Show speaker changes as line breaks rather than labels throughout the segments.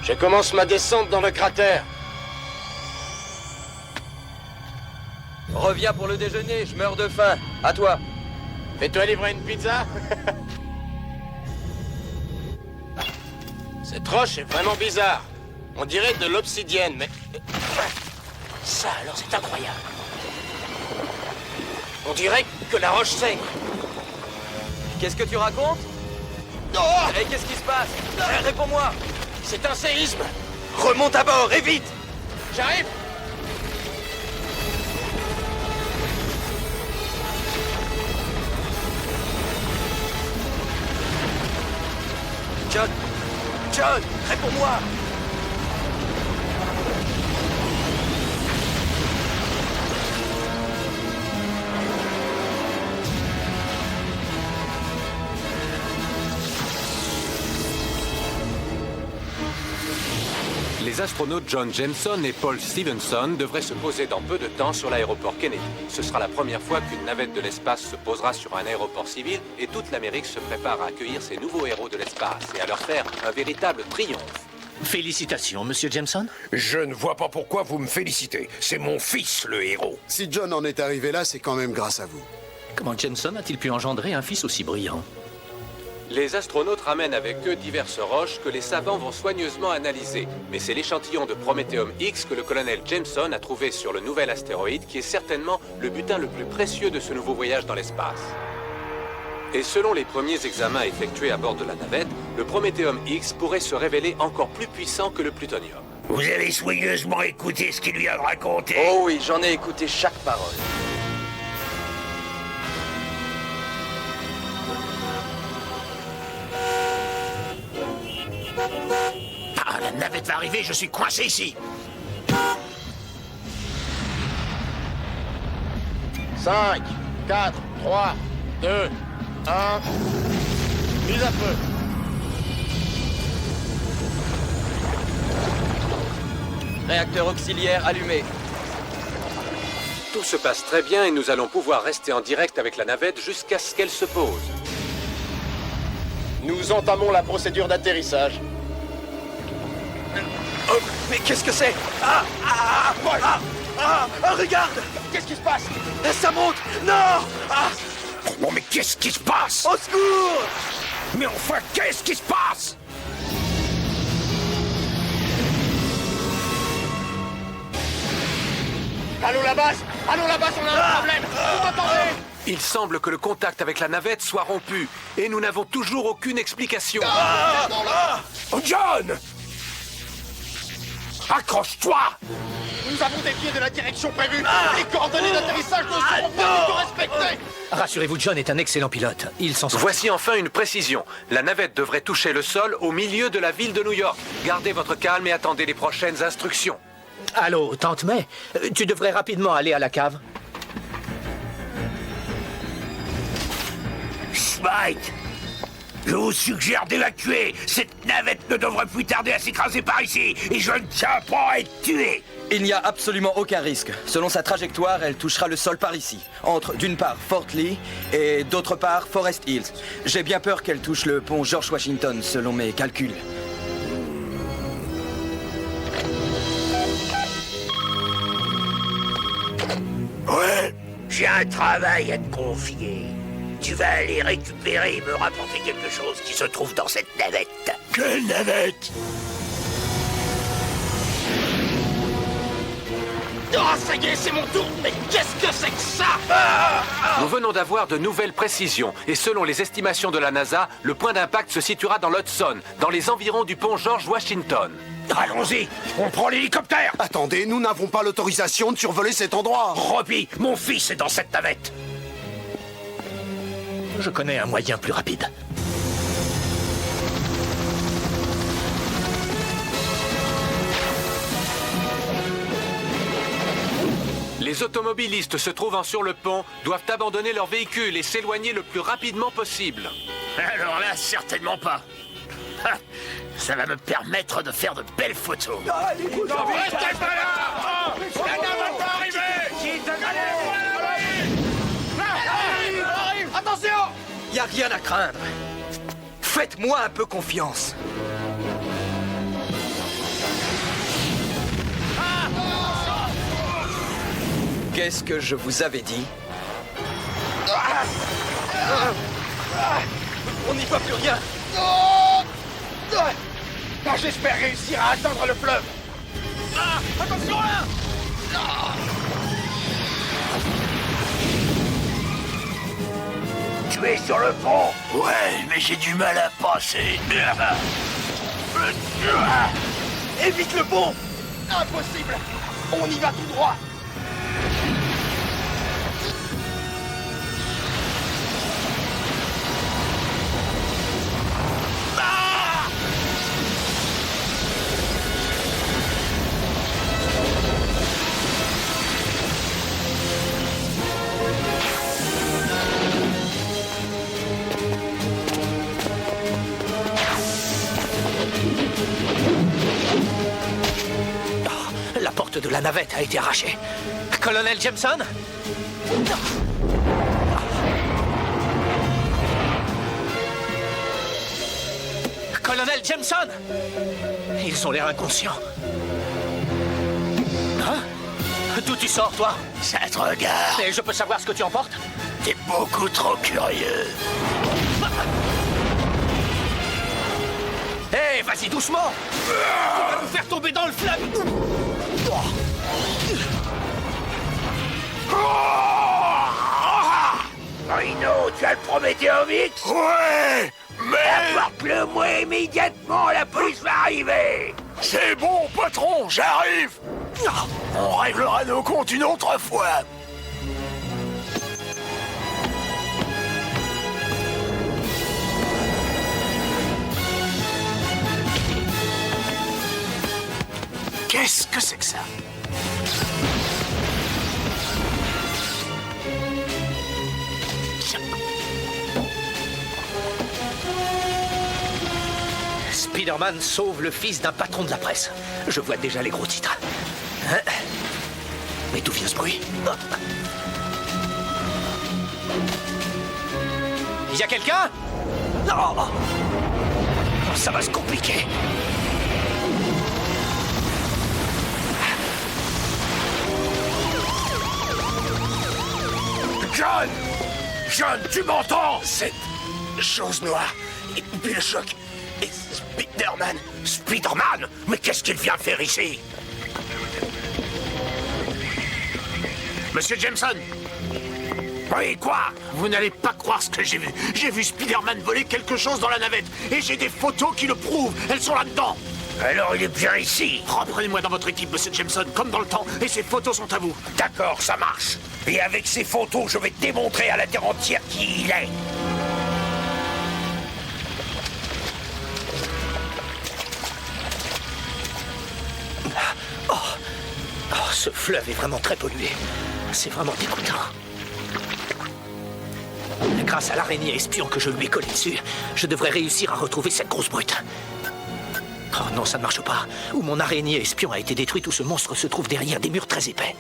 Je commence ma descente dans le cratère.
Reviens pour le déjeuner, je meurs de faim. À toi.
Fais-toi livrer une pizza. Cette roche est vraiment bizarre. On dirait de l'obsidienne, mais... Ça, alors, c'est incroyable. On dirait que la roche saigne.
Qu'est-ce que tu racontes?
Oh,
Hé, qu'est-ce qui se passe? Réponds-moi.
c'est un séisme.
Remonte à bord, et vite.
J'arrive.
John. John, réponds-moi.
Les astronautes John Jameson et Paul Stevenson devraient se poser dans peu de temps sur l'aéroport Kennedy. Ce sera la première fois qu'une navette de l'espace se posera sur un aéroport civil et toute l'Amérique se prépare à accueillir ces nouveaux héros de l'espace et à leur faire un véritable triomphe.
Félicitations, Monsieur Jameson.
Je ne vois pas pourquoi vous me félicitez. C'est mon fils, le héros.
Si John en est arrivé là, c'est quand même grâce à vous.
Comment Jameson a-t-il pu engendrer un fils aussi brillant?
Les astronautes ramènent avec eux diverses roches que les savants vont soigneusement analyser. Mais c'est l'échantillon de Prométhéum X que le colonel Jameson a trouvé sur le nouvel astéroïde qui est certainement le butin le plus précieux de ce nouveau voyage dans l'espace. Et selon les premiers examens effectués à bord de la navette, le Prométhéum X pourrait se révéler encore plus puissant que le plutonium.
Vous avez soigneusement écouté ce qu'il lui a raconté.
Oh oui, j'en ai écouté chaque parole.
Ah, la navette va arriver, je suis coincé ici.
5, 4, 3, 2, 1... Mise à feu.
Réacteur auxiliaire allumé.
Tout se passe très bien et nous allons pouvoir rester en direct avec la navette jusqu'à ce qu'elle se pose.
Nous entamons la procédure d'atterrissage.
Oh, mais qu'est-ce que c'est? Regarde.
Qu'est-ce qui se passe?
Ça monte. Non.
Non mais qu'est-ce qui se passe?
Au secours.
Mais enfin, qu'est-ce qui se passe?
Allô la base! Allô la base, on a un problème! Vous m'entendez?
Il semble que le contact avec la navette soit rompu et nous n'avons toujours aucune explication.
Oh, John! Accroche-toi!
Nous avons dévié de la direction prévue! Les coordonnées d'atterrissage ne seront pas du tout respectées!
Rassurez-vous, John est un excellent pilote. Il s'en sort.
Voici enfin une précision. La navette devrait toucher le sol au milieu de la ville de New York. Gardez votre calme et attendez les prochaines instructions.
Allô, Tante May, tu devrais rapidement aller à la cave.
Smite! Je vous suggère d'évacuer. Cette navette ne devrait plus tarder à s'écraser par ici. Et je ne tiens pas à être tué.
Il n'y a absolument aucun risque. Selon sa trajectoire, elle touchera le sol par ici. Entre, d'une part, Fort Lee et d'autre part, Forest Hills. J'ai bien peur qu'elle touche le pont George Washington, selon mes calculs.
Ouais, j'ai un travail à te confier. Tu vas aller récupérer et me rapporter quelque chose qui se trouve dans cette navette. Quelle navette?
Oh, ça y est, c'est mon tour! Mais qu'est-ce que c'est que ça?
Nous venons d'avoir de nouvelles précisions et selon les estimations de la NASA, le point d'impact se situera dans l'Hudson, dans les environs du pont George Washington.
Allons-y, on prend l'hélicoptère.
Attendez, nous n'avons pas l'autorisation de survoler cet endroit.
Robbie, mon fils est dans cette navette.
Je connais un moyen plus rapide.
Les automobilistes se trouvant sur le pont doivent abandonner leur véhicule et s'éloigner le plus rapidement possible.
Alors là, certainement pas. Ha, ça va me permettre de faire de belles photos.
Restez pas là! La navette va arriver! Attention!
Y a rien à craindre. Faites-moi un peu confiance. Qu'est-ce que je vous avais dit?
On n'y voit plus rien. J'espère réussir à atteindre le fleuve. Attention là!
Tu es sur le pont? Ouais, mais j'ai du mal à passer.
Évite le pont! Impossible! On y va tout droit!
La porte de la navette a été arrachée. Colonel Jameson? Colonel Jameson! Ils ont l'air inconscients. Hein? D'où tu sors, toi?
Ça te regarde.
Et je peux savoir ce que tu emportes?
T'es beaucoup trop curieux.
Hé, vas-y doucement! Tu vas nous faire tomber dans le fleuve!
Rhino, tu as le Prométhéum X? Ouais, mais... Apporte-le-moi immédiatement, la police va arriver. C'est bon, patron, j'arrive. On réglera nos comptes une autre fois. Qu'est-ce que c'est que ça?
Spider-Man sauve le fils d'un patron de la presse. Je vois déjà les gros titres. Hein? Mais d'où vient ce bruit? Y a quelqu'un? Non! Ça va se compliquer.
John! John, tu m'entends? Cette chose noire, et puis le choc, et Spider-Man. Spider-Man? Mais qu'est-ce qu'il vient faire ici? Monsieur Jameson? Oui, quoi? Vous n'allez pas croire ce que j'ai vu. J'ai vu Spider-Man voler quelque chose dans la navette, et j'ai des photos qui le prouvent. Elles sont là-dedans. Alors il est bien ici. Reprenez-moi dans votre équipe, monsieur Jameson, comme dans le temps, et ces photos sont à vous. D'accord, ça marche. Et avec ces photos, je vais démontrer à la terre entière qui il est.
Oh, ce fleuve est vraiment très pollué. C'est vraiment dégoûtant. Grâce à l'araignée espion que je lui ai collé dessus, je devrais réussir à retrouver cette grosse brute. Oh non, ça ne marche pas. Où mon araignée espion a été détruite, où ce monstre se trouve derrière des murs très épais.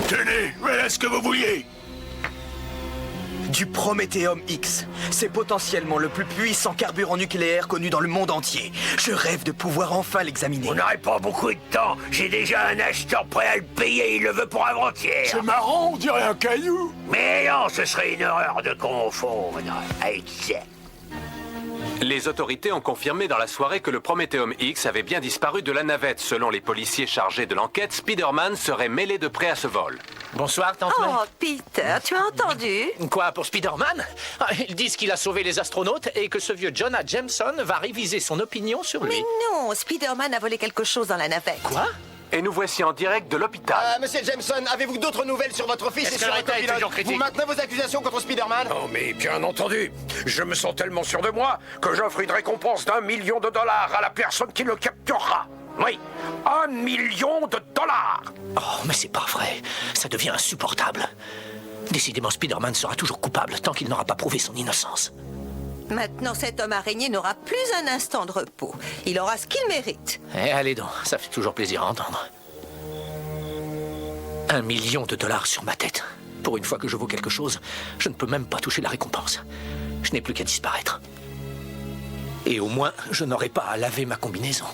Tenez, voilà ce que vous vouliez.
Du Prométhéum X. C'est potentiellement le plus puissant carburant nucléaire connu dans le monde entier. Je rêve de pouvoir enfin l'examiner.
On n'aurait pas beaucoup de temps. J'ai déjà un acheteur prêt à le payer. Il le veut pour avant-hier. C'est marrant, on dirait un caillou. Mais non, ce serait une erreur de confondre. Avec ça.
Les autorités ont confirmé dans la soirée que le Prométhéum X avait bien disparu de la navette. Selon les policiers chargés de l'enquête, Spider-Man serait mêlé de près à ce vol.
Bonsoir, Tante May.
Oh, Peter, tu as entendu?
Quoi, pour Spider-Man? Ils disent qu'il a sauvé les astronautes et que ce vieux Jonah Jameson va réviser son opinion sur lui.
Mais non, Spider-Man a volé quelque chose dans la navette.
Quoi?
Et nous voici en direct de l'hôpital.
Monsieur Jameson, avez-vous d'autres nouvelles sur votre fils
Est-ce
et
que
sur
la
un
bataille est toujours
copilote?
critique?
Vous maintenez vos accusations contre Spider-Man?
Oh, mais bien entendu. Je me sens tellement sûr de moi que j'offre une récompense d'1 million de dollars à la personne qui le capturera. Oui, 1 million de dollars.
Oh, mais c'est pas vrai. Ça devient insupportable. Décidément, Spider-Man sera toujours coupable tant qu'il n'aura pas prouvé son innocence.
Maintenant, cet homme araignée n'aura plus un instant de repos. Il aura ce qu'il mérite.
Eh, allez donc, ça fait toujours plaisir à entendre. 1 million de dollars sur ma tête. Pour une fois que je vaux quelque chose, je ne peux même pas toucher la récompense. Je n'ai plus qu'à disparaître. Et au moins, je n'aurai pas à laver ma combinaison.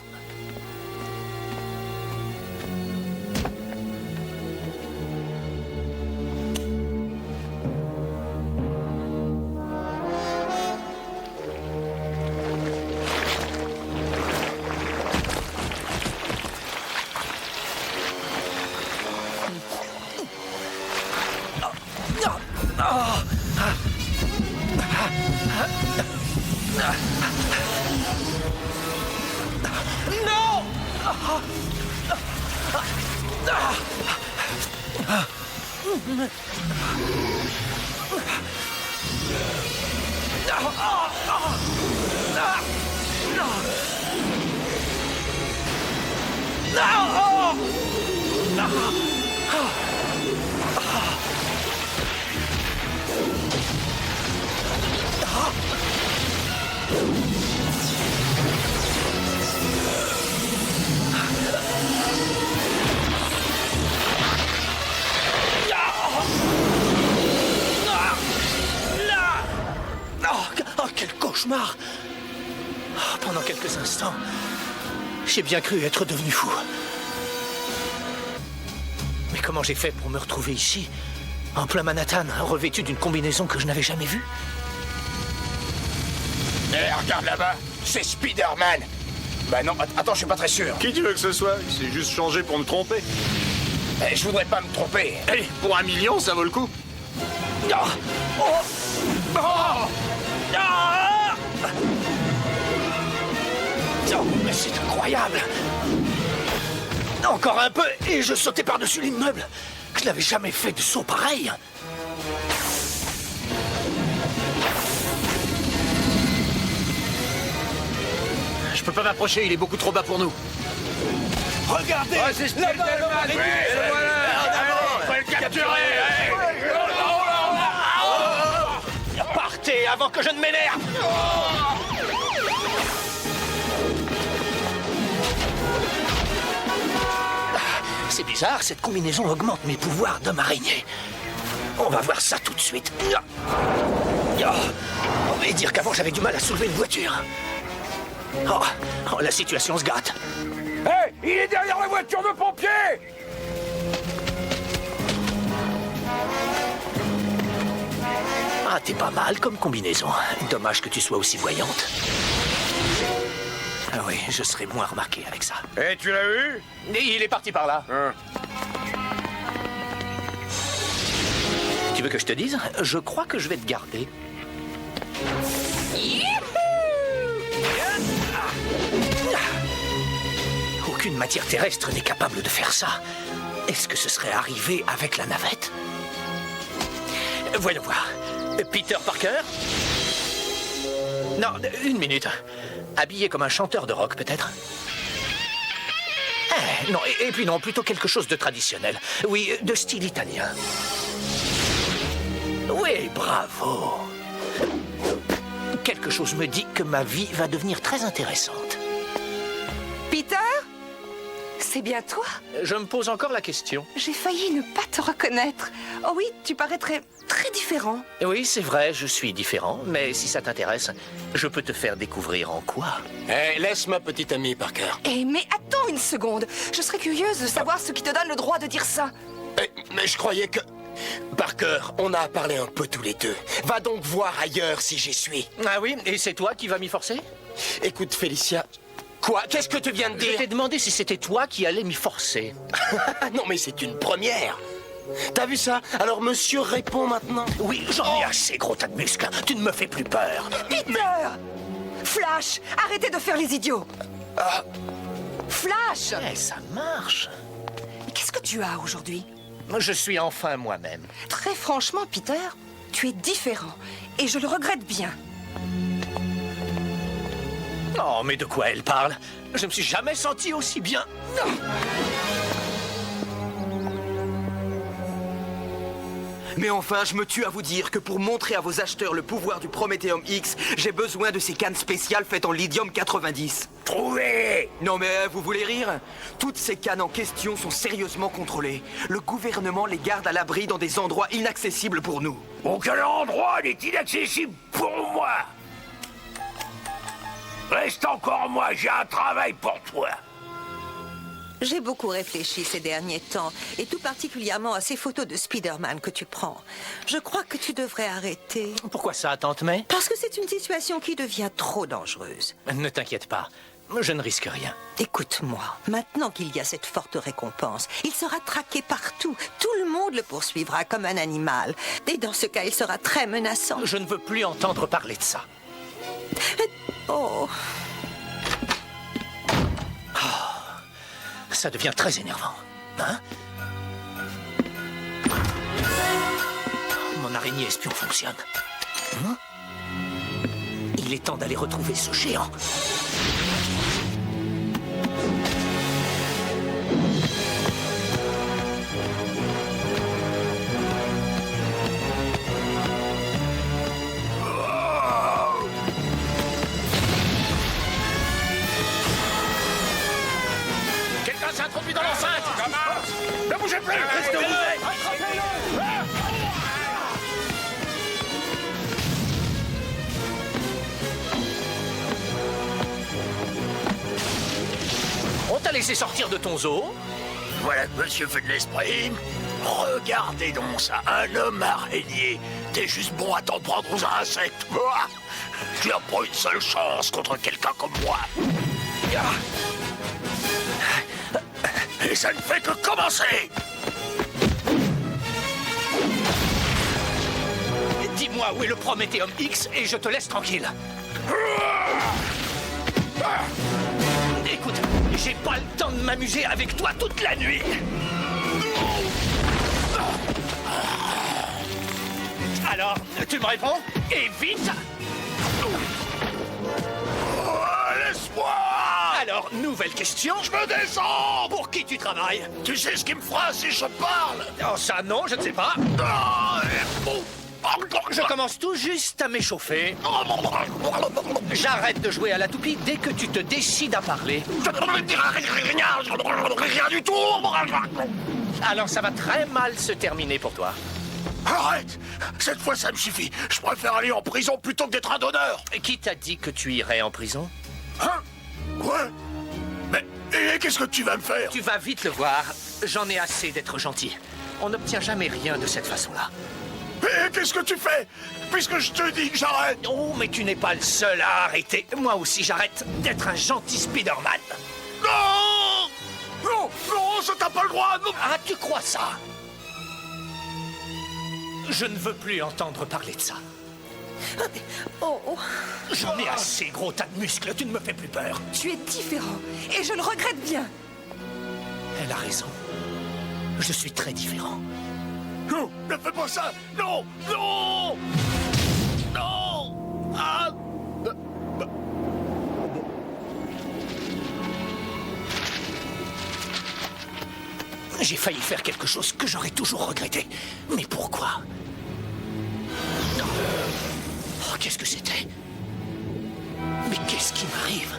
Oh, quel cauchemar! Pendant quelques instants, j'ai bien cru être devenu fou. Mais comment j'ai fait pour me retrouver ici, en plein Manhattan, revêtu d'une combinaison que je n'avais jamais vue?
Eh, regarde là-bas, c'est Spider-Man. Bah non, attends, je suis pas très sûr.
Qui tu veux que ce soit? Il s'est juste changé pour me tromper.
Eh, je voudrais pas me tromper.
Allez, pour 1 million, ça vaut le coup.
Oh, mais c'est incroyable! Encore un peu et je sautais par-dessus l'immeuble. Je n'avais jamais fait de saut pareil.
Je peux pas m'approcher, il est beaucoup trop bas pour nous.
Regardez!
c'est Spider-Man!
Faut le capturer!
Partez avant que je ne m'énerve! C'est bizarre, cette combinaison augmente mes pouvoirs d'homme araignée. On va voir ça tout de suite. On va dire qu'avant j'avais du mal à soulever une voiture. Oh, la situation se gâte.
Hé, il est derrière la voiture de pompier!
Ah, t'es pas mal comme combinaison. Dommage que tu sois aussi voyante. Ah oui, je serais moins remarqué avec ça.
Eh, tu l'as vu?
Il est parti par là. Tu veux que je te dise? Je crois que je vais te garder. Aucune matière terrestre n'est capable de faire ça. Est-ce que ce serait arrivé avec la navette? Voyons voir. Peter Parker? Non, une minute. Habillé comme un chanteur de rock, peut-être? Non, et puis non, plutôt quelque chose de traditionnel. Oui, de style italien. Oui, bravo. Quelque chose me dit que ma vie va devenir très intéressante.
Peter? C'est bien toi?
Je me pose encore la question.
J'ai failli ne pas te reconnaître. Oh oui, tu parais très différent.
Oui, c'est vrai, je suis différent, mais si ça t'intéresse, je peux te faire découvrir en quoi.
Eh, laisse ma petite amie, Parker.
Eh, mais attends une seconde. Je serais curieuse de savoir ce qui te donne le droit de dire ça.
Eh, mais je croyais que... Parker, on a parlé un peu tous les deux. Va donc voir ailleurs si j'y suis.
Ah oui, et c'est toi qui vas m'y forcer?
Écoute, Félicia... Quoi? Qu'est-ce que tu viens de
Je
dire?
t'ai demandé si c'était toi qui allais m'y forcer.
Non, mais c'est une première. T'as vu ça? Alors monsieur répond maintenant.
Oui, j'en ai assez, gros tas de muscles. Tu ne me fais plus peur.
Peter! Flash, arrêtez de faire les idiots. Flash!
Eh, ça marche.
Mais qu'est-ce que tu as aujourd'hui?
Je suis enfin moi-même.
Très franchement, Peter, tu es différent. Et je le regrette bien.
Oh, mais de quoi elle parle? Je me suis jamais senti aussi bien.
Mais enfin, je me tue à vous dire que pour montrer à vos acheteurs le pouvoir du Prométhéum X, j'ai besoin de ces cannes spéciales faites en lithium 90.
Trouvez!
Non mais vous voulez rire? Toutes ces cannes en question sont sérieusement contrôlées. Le gouvernement les garde à l'abri dans des endroits inaccessibles pour nous.
Aucun endroit n'est inaccessible pour moi. Reste encore moi, j'ai un travail pour toi.
J'ai beaucoup réfléchi ces derniers temps, et tout particulièrement à ces photos de Spider-Man que tu prends. Je crois que tu devrais arrêter.
Pourquoi ça, tante May?
Parce que c'est une situation qui devient trop dangereuse.
Ne t'inquiète pas. Je ne risque rien.
Écoute-moi, maintenant qu'il y a cette forte récompense, il sera traqué partout. Tout le monde le poursuivra comme un animal. Et dans ce cas, il sera très menaçant.
Je ne veux plus entendre parler de ça.
Oh,
Ça devient très énervant. Hein? Mon araignée espion fonctionne. Hein? Il est temps d'aller retrouver ce géant.
Quelqu'un s'est introduit dans l'enceinte. Ne bougez plus. Restez où vous êtes.
On t'a laissé sortir de ton zoo?
Voilà que monsieur fait de l'esprit. Regardez donc ça, un homme araignée. T'es juste bon à t'en prendre aux insectes. Tu n'as pas une seule chance contre quelqu'un comme moi. Et ça ne fait que commencer.
Dis-moi où est le Prométhéum X et je te laisse tranquille. Écoute, j'ai pas le temps de m'amuser avec toi toute la nuit. Alors, tu me réponds? Et vite!
Laisse-moi.
Alors, nouvelle question.
Je me descends.
Pour qui tu travailles?
Tu sais ce qui me fera si je parle?
Oh, ça non, je ne sais pas. Je commence tout juste à m'échauffer. J'arrête de jouer à la toupie dès que tu te décides à parler.
Je ne dirai rien du tout.
Alors ça va très mal se terminer pour toi.
Arrête. Cette fois, ça me suffit. Je préfère aller en prison plutôt que d'être un donneur.
Qui t'a dit que tu irais en prison?
Hein? Quoi? Mais et qu'est-ce que tu vas me faire?
Tu vas vite le voir. J'en ai assez d'être gentil. On n'obtient jamais rien de cette façon-là.
Et qu'est-ce que tu fais? Puisque je te dis que j'arrête.
Oh, mais tu n'es pas le seul à arrêter. Moi aussi, j'arrête d'être un gentil Spider-Man.
Non! Non! Non, ça t'as pas le droit! Non.
Ah, tu crois ça? Je ne veux plus entendre parler de ça.
oh,
J'en ai assez, gros tas de muscles. Tu ne me fais plus peur.
Tu es différent, et je le regrette bien.
Elle a raison. Je suis très différent.
Non, ne fais pas ça! Non! Non! Non! Ah!
J'ai failli faire quelque chose que j'aurais toujours regretté. Mais pourquoi? Oh, qu'est-ce que c'était? Mais qu'est-ce qui m'arrive?